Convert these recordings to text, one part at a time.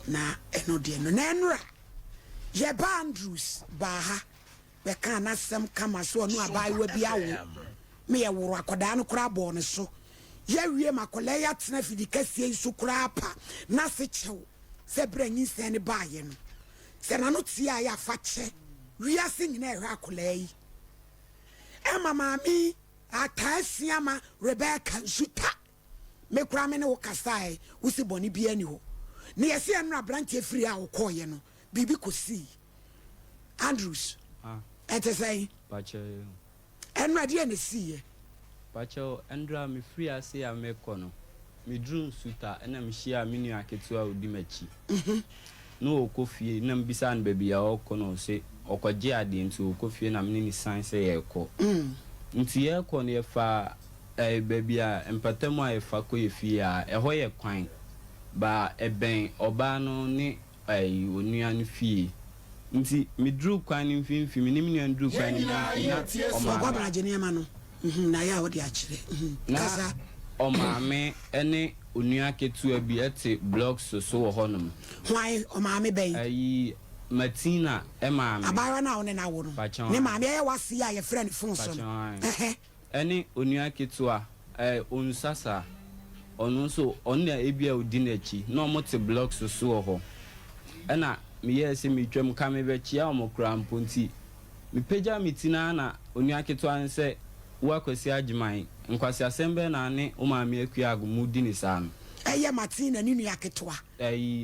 na eno de no na enra ye Andrews ba ha be kan na sem kama so no abai wa bi awo me ye woro akoda no kura bo ne so ye wie makole ya tena fidi kasie so kura pa na se chew se branyi se ne ba ye no se na no tia ya fa che wia sing na ehwa akola yi mama mi atasiama Rebecca Zuta me kura me ne wo kasai wo si boni bia ni ho ne yesi enra branch efiri a wo koye no bibi kosi Andrews say pacho enra de ne siye pacho endra me free ase a me kono me drum suta ena me hia me nua ketua odi machi no okofie na mbisa an baby ya okono se okogye ade nti okofie na me ni san se ye ko nti ye ko ne fa baby a empatemu a fa ko ye fie a eho ye kwan ba eben oba no ni onua no fie nti me dru kwan ni mfimfimi ni me nua dru kwan ni o ma ba bra je ne ma no na ya wo de a kire kasa o ma me ene onua ketua bi ete blocks so wo honom why o ma me be Martina ma me abara na one na wo no ne ma me ye wase ya ye friend fun so ene onua ketua onsasa onu so onna ebia odi na chi na omote blocks so wo ho ena me yesi me twam ka me be chia omokra mponti me peja mitina na onua ketua nse wa kwasi agiman nkwasi asembe na ne o ma me akua agumudi ni san eye Martina ni nua ketua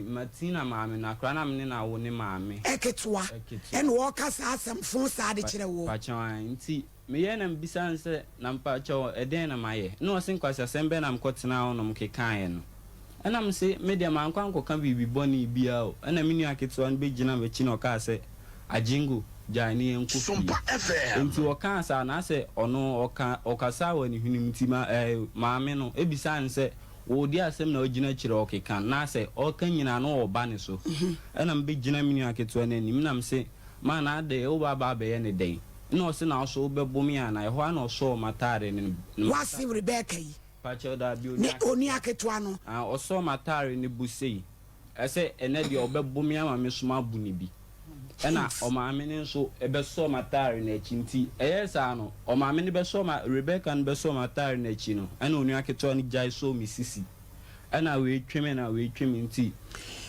Martina ma me na kra na me na wo ne ma me ketua ene wo kasa asem fun sa de kire wo pachan nti me ye na mbisa nse na mpacho eden na maye no o sin kwasi asembe na mkotena ho no mkekan ye no ena mse media man kwanko bibi boni bia o ena me nua ketua be gina me chi no ka se ajingo jani enku SOMPA FM nti woka sa na se ono okasa wani hunim ti maame no ebisa nse wo di asem na ogina kire okekan na se okan nyina no oba ne so ena mbe gina mini aketo na nim na mse ma na ade wo baba be ye ne den na o se na so be bomi ana e ho na so matare ne wasi Rebecca yi pacho da bi oni aketo ano o so matare ne busei ese ene de obebomi ama me so ma bu ne bi ena o maame ne so ebe so matare na echi nti eyesa no o maame ne be so ma Rebecca ne be so matare na echi no ena onu aketo ni jai so misisi ena we tweme na we tweme nti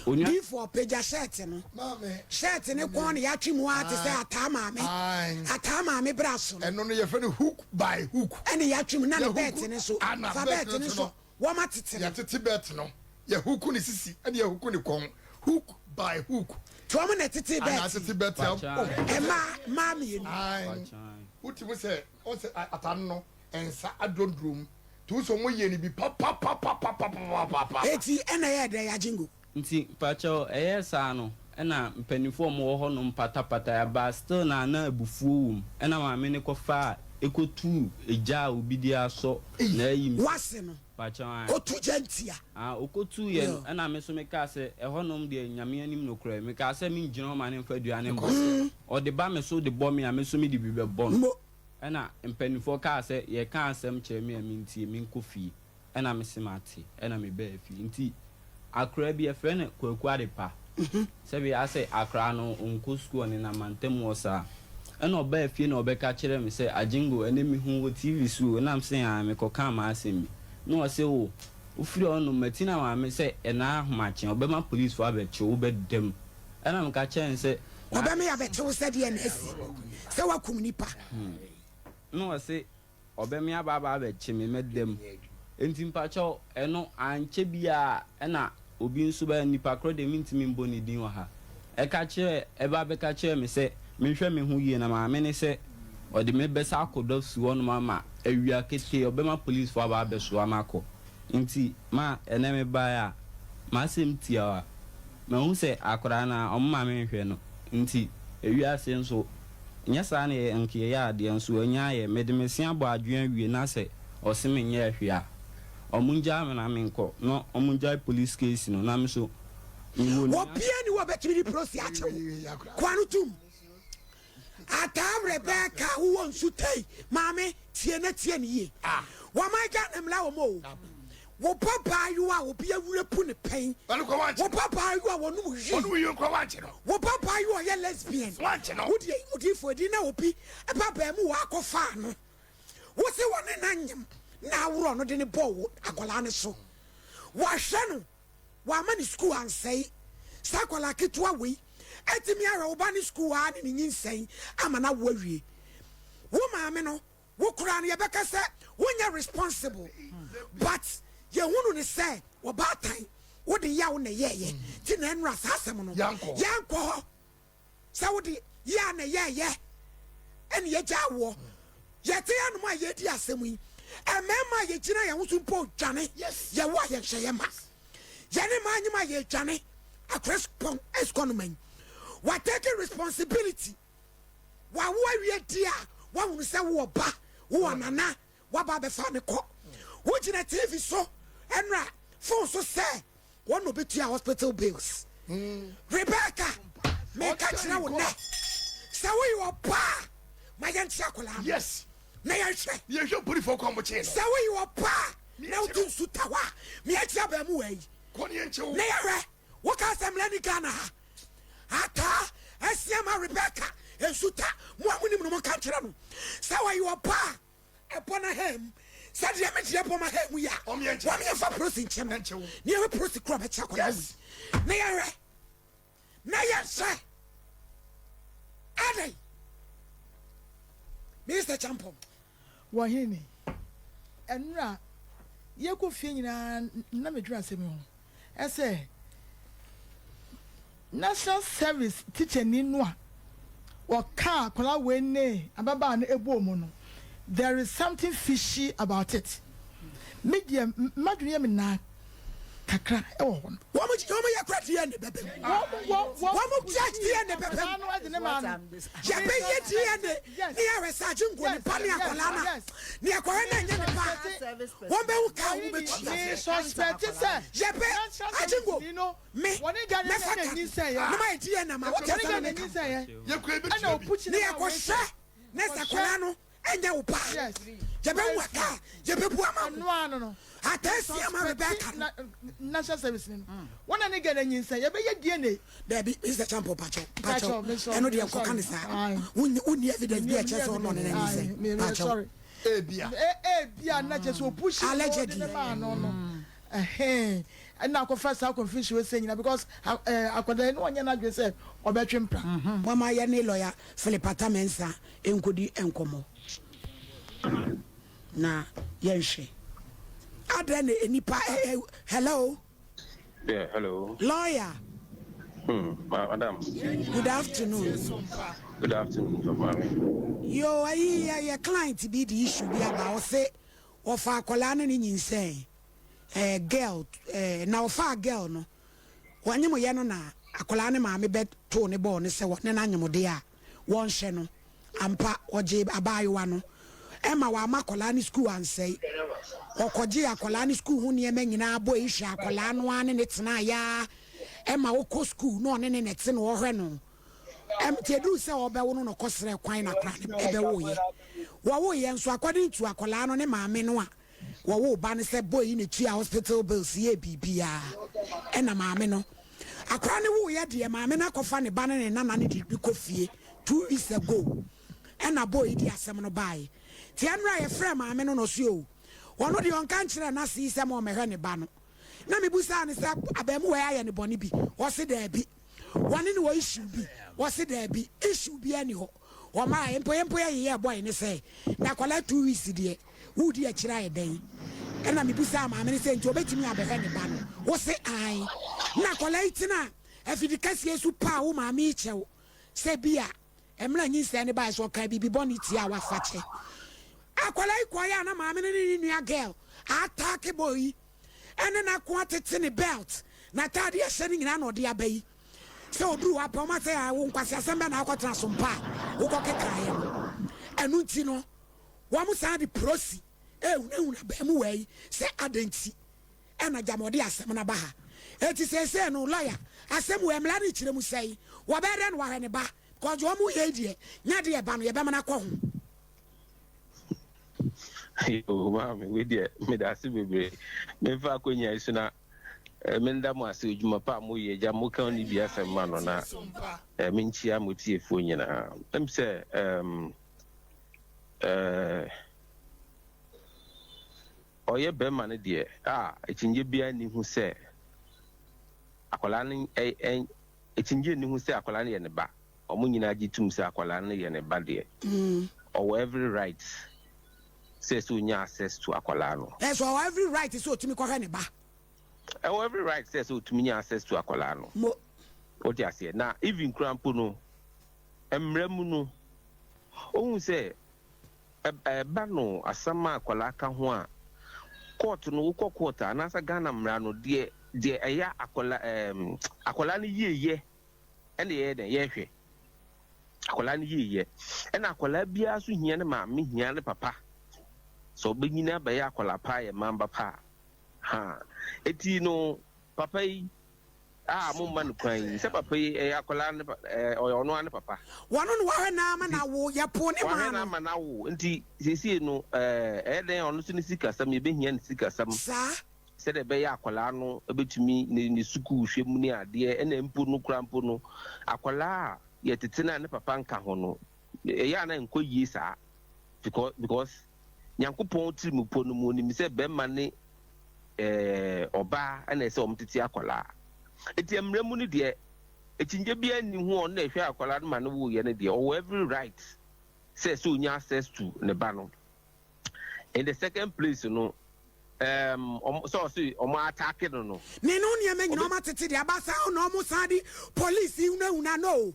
onu before peja shirt no maame shirt ne kon ya twemu ate say atama me braso eno no ye fe no hook by hook ena ya twemu na ne bet ne so fa bet ne so wo matete ya tete bet no ye hook ni sisi ena ye hook ni kon hook by hook Twama na titi bet. Ana titi bet ya. Ma me ni. Uti mo se o se atan no ensa adondrum. Tu so mo ye ni bi pa. Eti ena ye de ya jingo. Nti pacho eyesa no ena mpanifo mo ho no patapata ya ba still na abufuo ena ma me ne kofa ekotu eja obidi aso na yi wase no pacho otu gentia okotu ye ena me so me ka se ehonom de nyame anim no kra me ka se me ngino ma ne mfa duane mbo o de ba me so de bo me a me so me de bi be bon ena mpanifo ka se ye ka asem kire me ntie me nkofi ena me simati ena me ba afi nti akra bi e fre ne kwaku ade pa sebi ase akra no onko school ni na mantem wosa ena oba afie na obeka kire me se ajingo ene mi hu TV so na am se a me koka ma asemi no se o ofiri ono Martina ma me se ena ahmache obema police for abeche obedem ena me ka kire se obema ya beche wo se de na asi se wakum nipa no se obema ya baba abeche me medem enti mpacho eno anche bia ena obi nso ba nipa kro de mintimi mbo ni din wa ha e ka kire e ba be ka kire me se me hwe me hu yie na ma me ne se o de me be sa akodo su won mama awia kete obema police for aba be so amako nti ma ene me ba ya ma sem tia ma hu se akora na o ma me hwe no nti awia se nso nya sa na enke ya de nso anya ye me de me sia bo adwen wie na se o se me nya hwea omunja na menko no omunja police case no na me so wo bia ni wo betimi prosi ache kwanu tum atam Rebecca who won sutai mame tie na tie ni ye wa ma ga nem la wo mo wo papa you are obi awure pu ne pen wo papa you are wonu yi wo papa you are lesbian wodi for di na obi e papa mu wa akɔfa no wo se woni na nyem na awuro no de ne bɔ akola ne so wa hwɛ no wa ma ni school ansɛi sakola ketua wei etimi ara wo ba ni school a ne nyinsɛn ama na wo awie wo maame no wo kura no ye bɛka sɛ wonya responsible but ye hunu ne sɛ wo ba tan wo de ya wo na yeye ti na enra sasɛm no yankɔ sɛ wo de ya na yeye ɛne ye gya wo ye te ya no ma ye di asɛm yi ɛmɛma ye gyina ye ho so mpo dwane ye wo ye hwɛ ye ma ye ne ma nyima ye dwane across pon economy wa take responsibility wa wo awie dia wa hunu sɛ wo ba wo nana wa ba be fa ne kɔ wo gyina TV so enra phone so say one no betua hospital bills Rebecca me catch na wo ne say we wo pa my yantia kola yes na yanhwe ye hwe puri for kwamo che say we wo pa na wo sutawa me atia ba mu wai koni enche na yare wo ka assemble ni Ghana ata asiama Rebecca ensuta mo amunim no mo ka kire no say we wo pa epona hem said the image upon my head. We are on your for prosing channel. Near a prosy crop at chocolate. Nay, sir. Ade Mr. Champo. Wahini. And ra, you could feel na dress him. I say, National Service teacher Ninwa or car, Kola Wene, Ababa and Ebomono. There is something fishy about it. Medium, Madriam na kakra. Oh, what much you may crack the end, baby? What much judge the end, baby? Japan yet, near a sergeant, Pania Colana, near Corona, one bell can suspected, sir. Japan, I don't go, you know, me, what you say, my dear, what you say, you could put near Costa, Nesta Colano. And you pass. Yes. Jabewaka, Jabebuama. No. I tell you, Rebecca. National Service. One and again, and you say, you be a DNA. There be Mr. Champo Pacho. Pacho. I know the Cocanisa. Wouldn't evidence be a chess or not anything. Sorry. Bia, not just will push allegedly. And now confess how confused you were saying because I could know one you're say or better. Mama, your lawyer, Philipata Mensa, Enkudi Encomo. Na yenshi adene enipa hello yeah hello lawyer madam good afternoon yo ayi client be the issue be about say of akola no nyinsen girl na ofa girl no wanyemo ye no na akola ne maame be to ne ball ne se ne na nyemode a won hye no ampa oje abayiwa no Emma wa makola ni school ansay okoje akola ni school hu ne nyina abo ihwa akola no ane ne tena ya Emma wo ko school no ne ne tena wo hwe no tedu se obewo no kosere kwan na kra ne ebewo ye wo ye nso according to akola no ne maame no a wo ba ne se boy ne tua hospital bills ye bibia na maame no akra ne wo ye de maame na kofa ne ba ne nana ne di kofie 2 weeks ago na boy di asem no bai tianra ye frɛ maame no so o wono de on kan kyerɛ na si sɛ mo mehwɛ ne ba no na mebusa ne sɛ abamu wɔ ayɛ ne bɔne bi wo se da bi wone ne wo issue bi wo se da bi issue bi ani ho wo ma empo ye boy ne sɛ na kola 2 weeks de wo di akyira ye den na mebusa maame ne sɛ nti obetimi abɛhwɛ ne ba no wo se ai na kola itina afidikasie su pa wo maame ikyɛw sɛ bia emla nyinsa ne ba so ka bibi bɔne ti a wafache akwala ikoya na maame ne nua girl attack boy ene na ko atete ne belt na tade ehye ne nyina na ode abai se oduru apa ma se a wo nkwase asamba na akɔtra SOMPA wo kɔkeka ye enu nti no wo mu sa de prosi ehunu na ba mu wai se adanti ena jamode asem na ba ha eti se no lawyer asem we emla ne kyerɛ mu sei wo bɛre no wa ne ba kɔjo mu ye die nya de e ba no ye be mana kɔ ho Yo, mami, we dear, me that's it, baby. Me fa konya isuna. Menda mo ase ejuma pa mo ye ja mo kan ni bia fem ma no na me nchia mo tie fo nyina em se oye be ma ne de echinje bia ni hu se akwala ni echinje ni hu se akwala ni ye ne ba omo nyina gitum se akwala ni ye ne ba de or every right says so nya access to akwala no yes or every right is so timi kwa ne ba. Every right says so to me access to akwala no. What you say now? Even crampo no, emremu no. Oh say, bano asama akwala ka ho a court no ukọ court anasa Ghana mra no de eya akwala ni yeye ene ye den ye hwe akwala ni yeye ene akwala bia so hia ne maame hia ne papa so benyina ba ya akwala pa ye mamba pa ha eti no papa yi mo man kwan se papa yi akwala ne ono ane papa wano no wa na ama na wo ya po ne ma na ama na wo nti sesi no den ono so ne sika sam ye behia ne sika sam sa se de be ya akwala no ebetumi ne suku hwemu ne ade ena mpo no krampo no akwala ye tetena ne papa nka ho no ya na nkoyie sa because nyankopon tirimu po no mu ni mi se be ma ne oba ana ese omtiti akwala eti emremu ni de echinje bia ni hu on na ehwe akwala no ma no wo ye ne de or every right says so nya access to ne ba no. In the second place no so omo attack no ne no ne me nyina ma tete de abasa no omo sadi police una no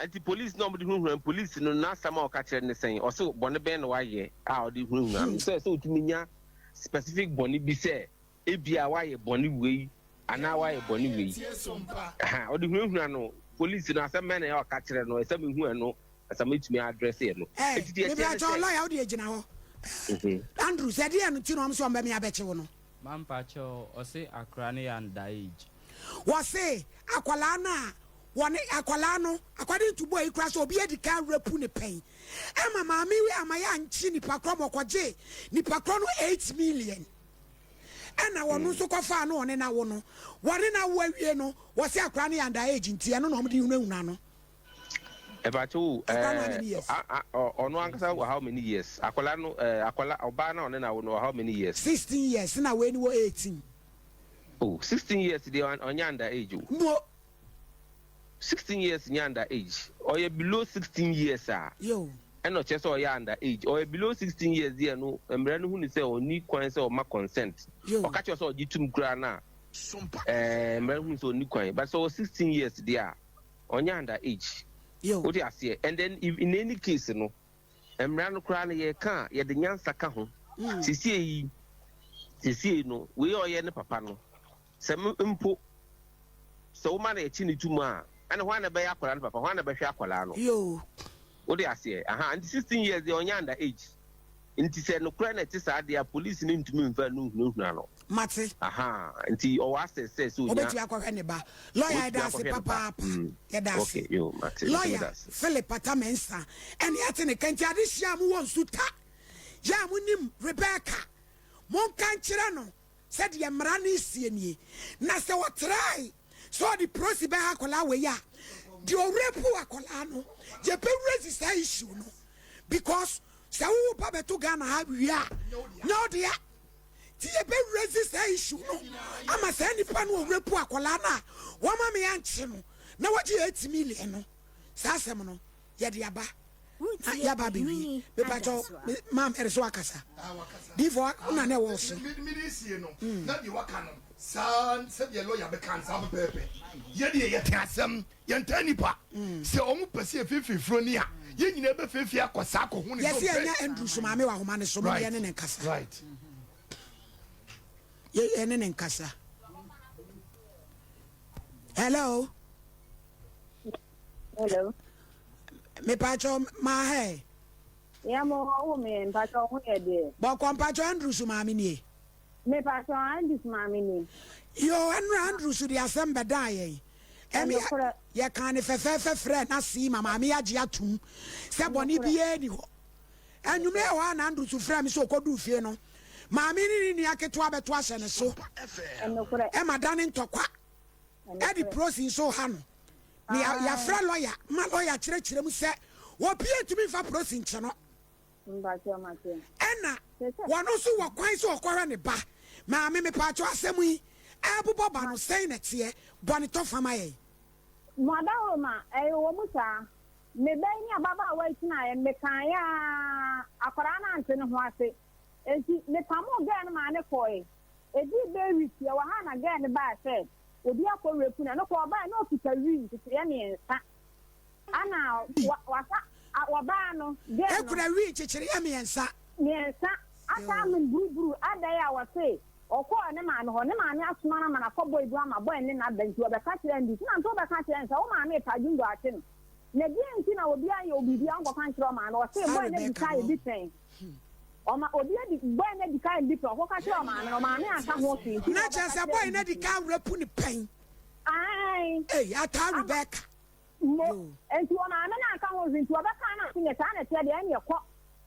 anti police no mudi hu police no na sama o ka kire ne sen o so bone ben no wa ye a o di hu so otumi nya specific boni bi say ebia wa ye boni wei ana wa ye boni wei o di hu no police no asem na ya o ka kire no asem hu no asem etumi address ye no etiti e bia jo lawyer o di agina ho Andrew said here no ti no so mba me abeche wo no mampa cho o se akra ne under age wo se akwala na woni akwala no according to boy ikra so obi edika rapu ne pen ema maami we amaya nchi ni pakro mokoje ni pakro no 8 million ena wonu so kofa no one na wo no wone na wo awie no wo se akwala ne under age nti eno no mde hunahuna no ebacho ono ankasa how many years akwala no akwala oba na one na wo no how many years 16 years na we ni wo 18 16 years they on under age no 16 years under age or you below 16 years yo and not just or you under age or below 16 years there no emre no hu ni say oni kwan say o ma consent o catch us or gitum kra na emre hu so oni kwan but so 16 years there on under age yo what you say and then if in any case no emre no kra na ye kan ye de nyansa ka ho sisi no we o ye ne papa no se mpo so man e chi ni tuma and why na be akwala no papa why na be hwe akwala no yo what do you say and 16 years they on under age nti se no kra na ti sa dia police ni ntumi mfa no no mate nti o access say so nya obetu akwahwe ne ba lawyer da se papa ya da se okay yo mate lawyer Philip Atamensa and yet ne kanti ade hia mu won suta ya mu nim Rebecca mon kan kire no said ye mra na sie nie na se wo try so the process be akola we ya the orepu akola no je pe raise this issue no because se wo pa beto Ghana ha wia no dia ti ye be raise this issue no ama se ni pa no orepu akola na wo ma me anche no na waje 8 million no sa asem no ye de aba ya ba bibi be pa to mam erso akasa divo na na wo so mi sie no na di waka no san se ye lawyer be kan sa pepe ye de ye tasam ye ntanipa se omu pese fififro ni a ye nyina be fifi akosa ko hu ni yes ye nya Andrew so ma me wa homa ne so no ye ne nkasa right ye ne nkasa hello me pacho ma he ya mo o me pacho hu ye de bo kon pacho Andrew so ma me ni me pacho Andrew ma me ni yo Andrew so di assemble dan ye emi ye kan ne fefe frɛ na si mama me age atum se boni bie ni ho Anwumre wa na Andrew frɛ me so kodu fie no maame ni aketo abeto ahye ne so e madane ntokwa e di prosin so ha no ne ya frɛ lawyer ma lawyer kyerɛkyerɛ mu sɛ wo pie tumi fa prosin kye no ɛna wɔno so wɔ kwan so ɔkɔhwɛ ne ba maame me pa cho asɛm yi ɛbobɔ ba no sɛn na teɛ bɔne tɔ fama yɛ Madawo ma wo musa me bɛn ni ababa wa itina me kan ya akora na ante ne ho ase enti me pamo gan ma ne koe edi be wiki wa ha na gan ba se obi akɔrepu na no ko ba na ofika wi tete ya ne nsa ana wa ba no gan ekura wi kyekyere ya me nsa aka me buruburu adai a wa se ọkọ ne ma no ho ne ma ne asoma na mana kọbọ ibu ama boy ne na bantu obeka kire ndi na nto obeka kire nsa o ma me paju ndo ate no na di nti na obi aye obi bi an gọkan kire o ma na o se boy ne di kai bi ten o ma obi di boy ne di kai bi ten o ka kire o ma na o ma me aka ho fi na je se boy ne di kai repu ni pen ai ata Rebecca mo enti o ma me na aka ho fi nti obeka na tinye ta na te de ene ko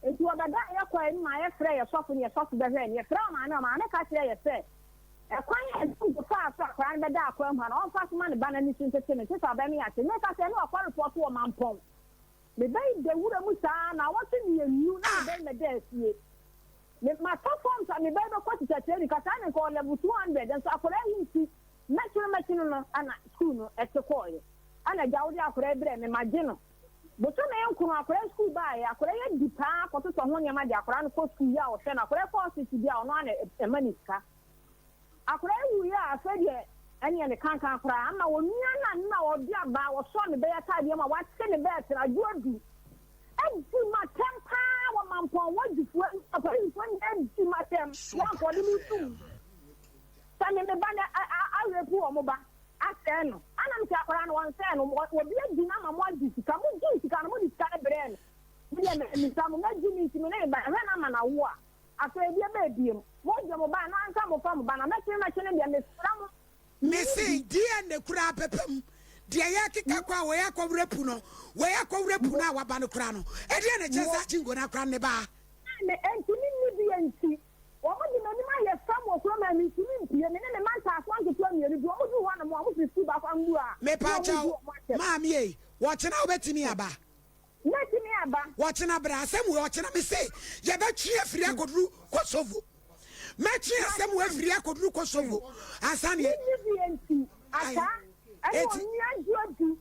enti obada ya kwa ni ma ya frɛ ya sɔfo ni sɔfo bɛ hwɛ ni frɛ ma na ka kyerɛ ya sɛ ɛkwan ya ntu fa kwa ni bɛda akwa mu na on fa ma ne ba na ni tin tete ne sisa bɛ mi ya te ne ka sɛ ne ɔkwa report wo mampɔn me bɛ de wura mu saa na wɔte ni enu na bɛ me da asie me ma ta form sa me bɛ kɔ tete ni ka sa ne ko level 200 nso akora yi nti mɛkyerɛ no ana school no ɛte kɔɔ ana gawdi akora brɛ me ma gye no Boto na yankuru akora school ba ya akora ya dipa ko to ho nyama de akora no ko school ya o hwe na akora ko city dia ono ana emanika akora wu ya afa de anya ne kankan akora ama wo nua na wo dia ba wo so ne be ya ta de ma wa te ne be ya tra juodu enti ma tempa wo mampon wo difu akora ni fon enti ma tem wa ko de mi tu sa ne me ba na arepu wo mo ba aseno ana mti akora no wonse no obi adi na ma mo adi sika mo di sika no mo di sika ebre no mi sa mo adi mi ti me na ba hwe na ma na wo a afa ebi e ba ebiem mo je mo ba na anka mo fa mo ba na me chene bia me fra mo me say dia ne kura pepem dia ya kika kwa wo ya kwrepu no wo ya kwrepu na wa ba no kura no e dia ne chesa chingo na kura ne ba me enti ni bi enti Omo di mani ma ye fam okro ma mi timi mpie me ne man ta afan ke to mieri bi omo du ho na mo omo fi ba kwa ngu a me pa chaw maami e wo chena obetimi aba netimi aba wo chena bra asem wo chena me say ye betwe afiri akoduru Kosovo me twe asem wo afiri akoduru Kosovo asane ni bi ata ayo ni ajodu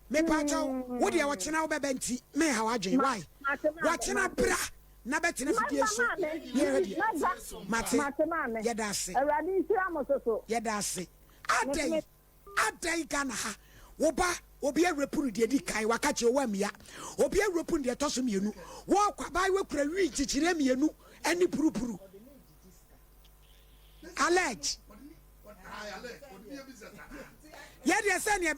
me pa chaw wo de wo chena wo beba nti me ha wadwen why wo chena bra na betina fidie so ye mate yedase awadi nsira mososo yedase adai Ghana ha wo ba obi awrepu de di kai wakache wo amia obi awrepu de toso mienu wo kwa bai we kura wi chichire mienu ani purupuru allege yede se ne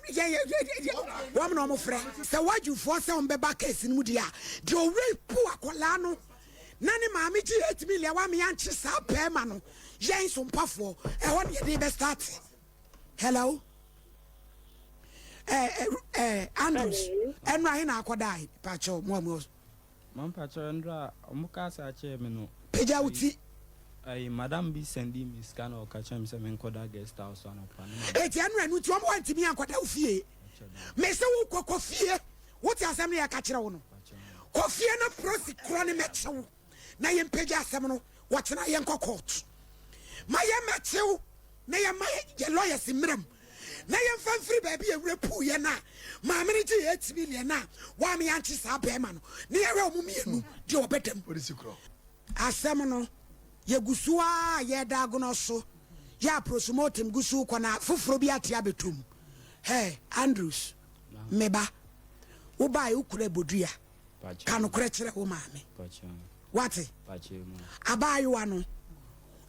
wo mo no mo frɛ sɛ wadwufo sɛ on beba case mu dia de o rape akola no nani maami ji 8 million wa mi anchi sa pema no yen sompafo e ho ne de be start hello Andrews enu ahi na akoda pacho mo man pacho ndra omuka sa che me no peja uti ai madam bi sendi mi scan o ka chem se me nkoda guest house anu pa eti anu ti o mo wanti mi akoda ufie me se wo kokko fie wo ti asem ne ya ka kire wo no kofie na prosi kro ne mechewo na ye mpagya asem no watena ye nkɔ court ma ye mechew na ye ma ye lawyers mram na ye mfamfiri ba bia repu ye na ma me ji 8 million na wa me anchi sa ba ma no ne ye re omumienu de obedam asem no ye gusua ye dagono so ya promotem gusu ko na foforo bi atia betum hey Andrews meba wo ba ye ukura bodua ka no kure kire wo ma me Wati? Abayiwa no.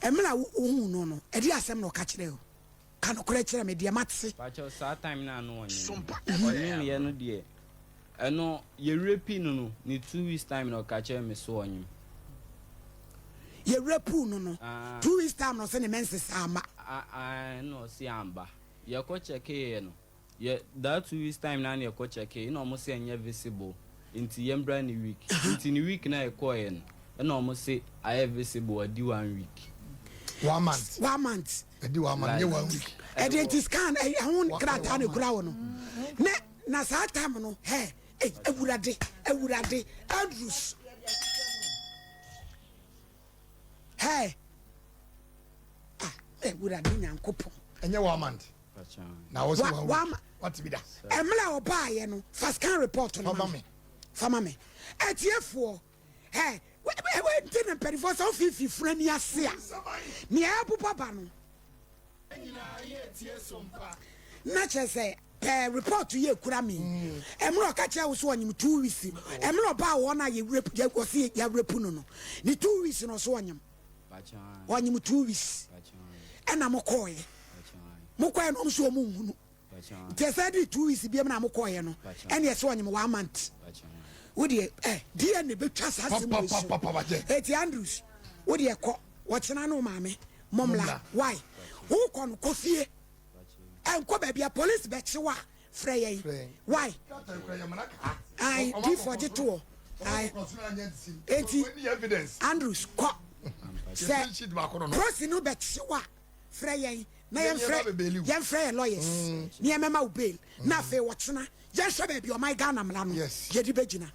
Emla wo no. Edi asem no ka kire o. Ka no kure kire me de matse. Pacho sa time na no onye. Onye ye no de. Eno ye repi no ni 2 weeks time no ka kire me so onye. Ye repu no. 2 weeks time no se ne menses ama. No si amba. Ye ko check e no. Ye that 2 weeks time na ye ko check e no mo se enye visible. nti yembra ni week nti ni week na ekoye no na omo say I visible adi 1 week 1 month adi 1 month 1 week it scan I won krata na kura wo no na sa time no he ewurade Andrews hey ewurade nyankopon enye 1 month na wo say 1 week what be that emla oba ye no first scan report no fama me etiefo hey we tin perifo so fifi frani ase a ne abupa ba no na chese report ye kura me emlo ka che wo so onyim 2 weeks emlo ba wo na ye rep ye go see ye rep no ni 2 weeks no so onyim 2 weeks ena mokoye no so mu hunu te said 2 weeks bi na mokoye no ena ye so onyim 1 month wodi dia ne betwa sasem eti Andrews wodi e ko wo chena no maame momla why who kon kofie enko baby a police bechiwa frey why I D42 I eti evidence Andrews ko say cross no bechiwa frey na yem frey lawyers ni emema bail na fe wo chena je hwe baby o my Ghana mla no ye di begina